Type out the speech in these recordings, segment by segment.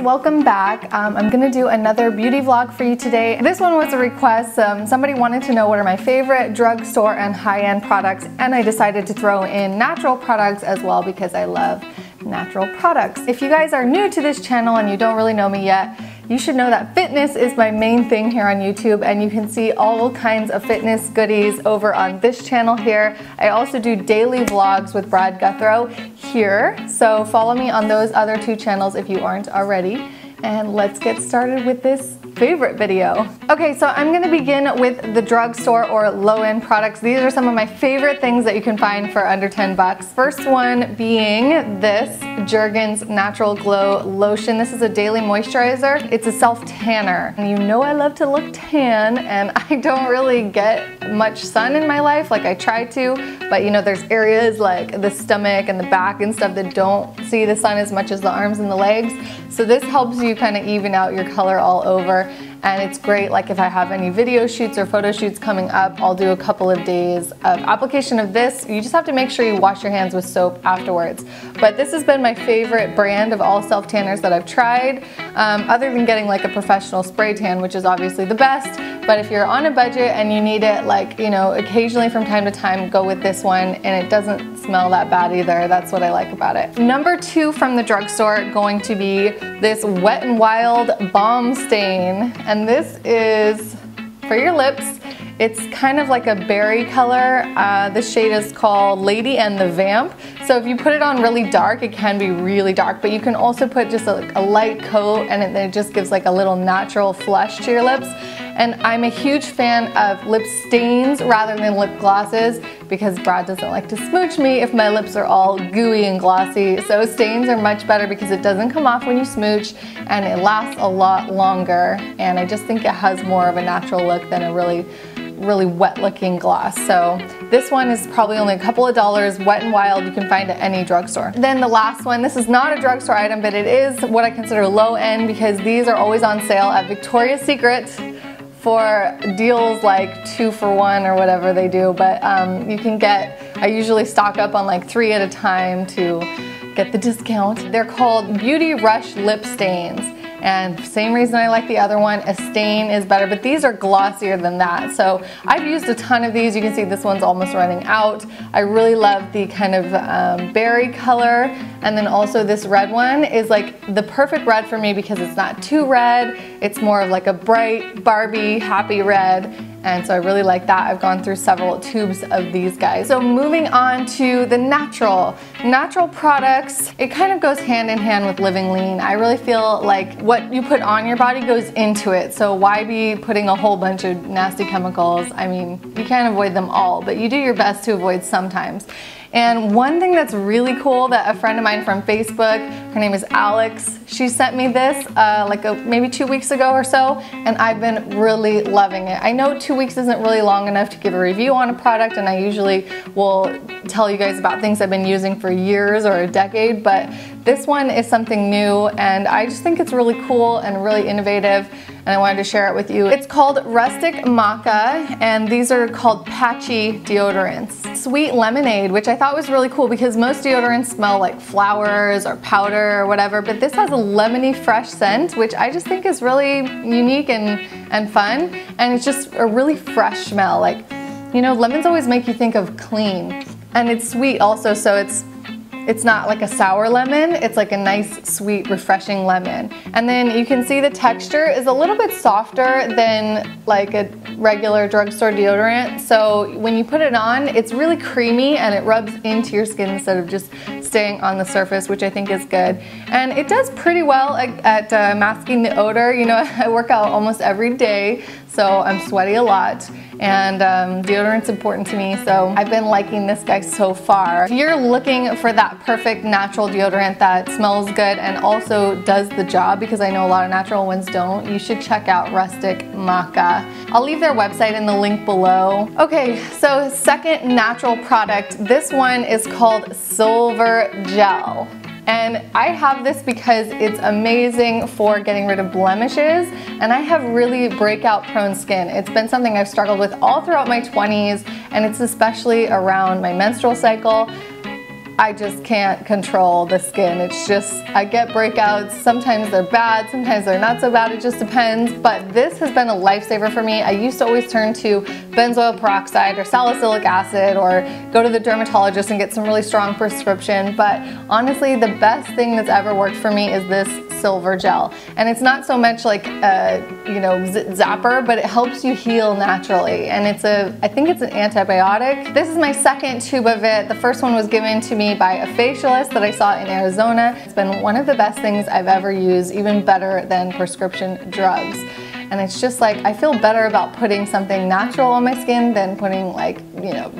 welcome back. I'm gonna do another beauty vlog for you today. This one was a request. Somebody wanted to know what are my favorite drugstore and high-end products, and I decided to throw in natural products as well because I love natural products. If you guys are new to this channel and you don't really know me yet, you should know that fitness is my main thing here on YouTube, and you can see all kinds of fitness goodies over on this channel here. I also do daily vlogs with Brad Guthrow here, so follow me on those other two channels if you aren't already. And let's get started with this favorite video. Okay, so I'm gonna begin with the drugstore or low-end products. These are some of my favorite things that you can find for under 10 bucks. First one being this Jergen's Natural Glow Lotion. This is a daily moisturizer. It's a self-tanner. And you know I love to look tan, and I don't really get much sun in my life. Like I try to, but you know, there's areas like the stomach and the back and stuff that don't see the sun as much as the arms and the legs. So this helps you kind of even out your color all over, and it's great. Like if I have any video shoots or photo shoots coming up, I'll do a couple of days of application of this. You just have to make sure you wash your hands with soap afterwards. But this has been my favorite brand of all self-tanners that I've tried, other than getting like a professional spray tan, which is obviously the best. But if you're on a budget and you need it, like, you know, occasionally from time to time, go with this one, and it doesn't smell that bad either. That's what I like about it. Number two from the drugstore, going to be this Wet n Wild Balm Stain, and this is for your lips. It's kind of like a berry color. The shade is called Lady and the Vamp. So if you put it on really dark, it can be really dark, but you can also put just a light coat, and it just gives like a little natural flush to your lips. And I'm a huge fan of lip stains rather than lip glosses because Brad doesn't like to smooch me if my lips are all gooey and glossy. So stains are much better because it doesn't come off when you smooch, and it lasts a lot longer. And I just think it has more of a natural look than a really wet looking gloss. So this one is probably only a couple of dollars. Wet n Wild, you can find at any drugstore. Then the last one, this is not a drugstore item, but it is what I consider low end because these are always on sale at Victoria's Secret for deals like 2 for 1 or whatever they do. But you can get, I usually stock up on like 3 at a time to get the discount. They're called Beauty Rush Lip Stains. And same reason I like the other one, a stain is better, but these are glossier than that. So I've used a ton of these. You can see this one's almost running out. I really love the kind of berry color, and then also this red one is like the perfect red for me because it's not too red. It's more of like a bright Barbie happy red. And so I really like that. I've gone through several tubes of these guys. So moving on to the natural products, it kind of goes hand in hand with living lean. I really feel like what you put on your body goes into it. So why be putting a whole bunch of nasty chemicals? I mean, you can't avoid them all, but you do your best to avoid sometimes. And one thing that's really cool that a friend of mine from Facebook, her name is Alex, she sent me this maybe 2 weeks ago or so, and I've been really loving it. I know 2 weeks isn't really long enough to give a review on a product, and I usually will tell you guys about things I've been using for years or a decade, but this one is something new, and I just think it's really cool and really innovative, and I wanted to share it with you. It's called Rustic Maca, and these are called patchy deodorants. Sweet lemonade, which I thought was really cool because most deodorants smell like flowers or powder or whatever, but this has a lemony fresh scent, which I just think is really unique and fun, and it's just a really fresh smell. Like, you know, lemons always make you think of clean, and it's sweet also, so it's not like a sour lemon, it's like a nice, sweet, refreshing lemon. And then you can see the texture is a little bit softer than like a regular drugstore deodorant. So when you put it on, it's really creamy and it rubs into your skin instead of just staying on the surface, which I think is good. And it does pretty well at masking the odor. You know, I work out almost every day, so I'm sweaty a lot. And deodorant's important to me, so I've been liking this guy so far. If you're looking for that perfect natural deodorant that smells good and also does the job, because I know a lot of natural ones don't, you should check out Rustic Maca. I'll leave their website in the link below. Okay, so second natural product, this one is called Silver Gel. And I have this because it's amazing for getting rid of blemishes, and I have really breakout prone skin. It's been something I've struggled with all throughout my 20s, and it's especially around my menstrual cycle. I just can't control the skin. It's just, I get breakouts. Sometimes they're bad, sometimes they're not so bad. It just depends. But this has been a lifesaver for me. I used to always turn to benzoyl peroxide or salicylic acid or go to the dermatologist and get some really strong prescription. But honestly, the best thing that's ever worked for me is this silver gel. And it's not so much like a, you know, zapper, but it helps you heal naturally. And it's I think it's an antibiotic. This is my second tube of it. The first one was given to me by a facialist that I saw in Arizona. It's been one of the best things I've ever used, even better than prescription drugs. And it's just like, I feel better about putting something natural on my skin than putting like, you know,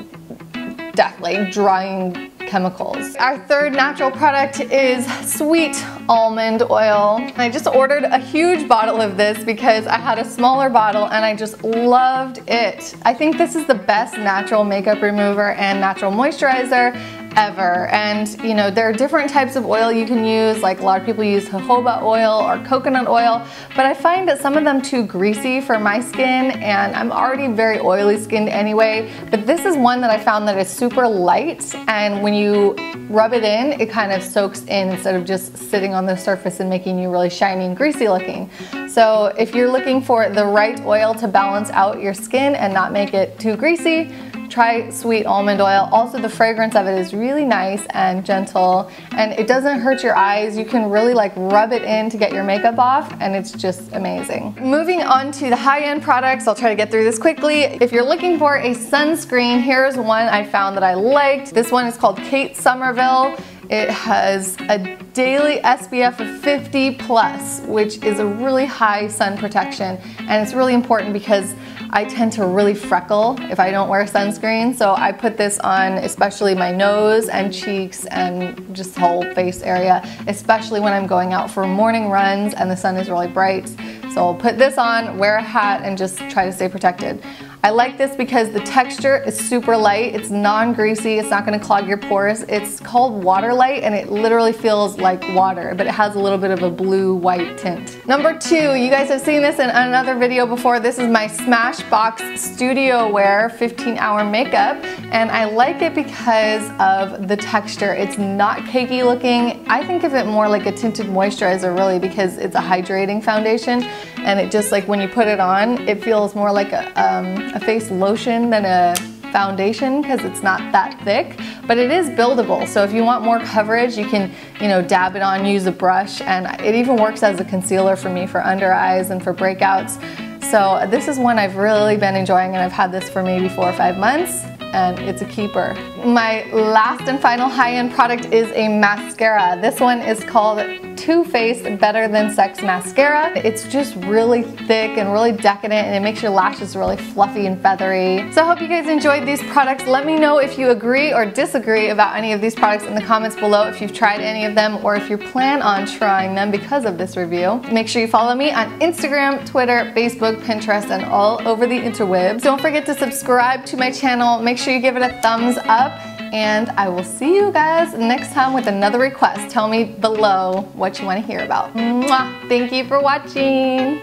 like drying chemicals. Our third natural product is sweet almond oil. I just ordered a huge bottle of this because I had a smaller bottle and I just loved it. I think this is the best natural makeup remover and natural moisturizer ever. And you know, there are different types of oil you can use, like a lot of people use jojoba oil or coconut oil, but I find that some of them too greasy for my skin, and I'm already very oily skinned anyway. But this is one that I found that is super light, and when you rub it in, it kind of soaks in instead of just sitting on the surface and making you really shiny and greasy looking. So if you're looking for the right oil to balance out your skin and not make it too greasy, try sweet almond oil. Also, the fragrance of it is really nice and gentle, and it doesn't hurt your eyes. You can really like rub it in to get your makeup off, and it's just amazing. Moving on to the high-end products, I'll try to get through this quickly. If you're looking for a sunscreen, here's one I found that I liked. This one is called Kate Somerville. It has a daily SPF of 50 plus, which is a really high sun protection, and it's really important because I tend to really freckle if I don't wear sunscreen, so I put this on especially my nose and cheeks and just the whole face area, especially when I'm going out for morning runs and the sun is really bright. So I'll put this on, wear a hat, and just try to stay protected. I like this because the texture is super light, it's non-greasy, it's not going to clog your pores. It's called Waterlight, and it literally feels like water, but it has a little bit of a blue-white tint. Number 2, you guys have seen this in another video before. This is my Smashbox Studio Wear 15-hour makeup, and I like it because of the texture. It's not cakey looking. I think of it more like a tinted moisturizer really, because it's a hydrating foundation, and it just like when you put it on, it feels more like a face lotion than a foundation because it's not that thick, but it is buildable. So if you want more coverage, you can, you know, dab it on, use a brush, and it even works as a concealer for me for under eyes and for breakouts. So this is one I've really been enjoying, and I've had this for maybe 4 or 5 months, and it's a keeper. My last and final high-end product is a mascara. This one is called Too Faced Better Than Sex Mascara. It's just really thick and really decadent, and it makes your lashes really fluffy and feathery. So I hope you guys enjoyed these products. Let me know if you agree or disagree about any of these products in the comments below, if you've tried any of them or if you plan on trying them because of this review. Make sure you follow me on Instagram, Twitter, Facebook, Pinterest, and all over the interwebs. Don't forget to subscribe to my channel. Make sure you give it a thumbs up, and I will see you guys next time with another request. Tell me below what you want to hear about. Mwah! Thank you for watching.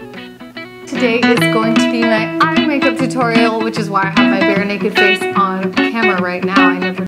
Today is going to be my eye makeup tutorial, which is why I have my bare naked face on camera right now. I never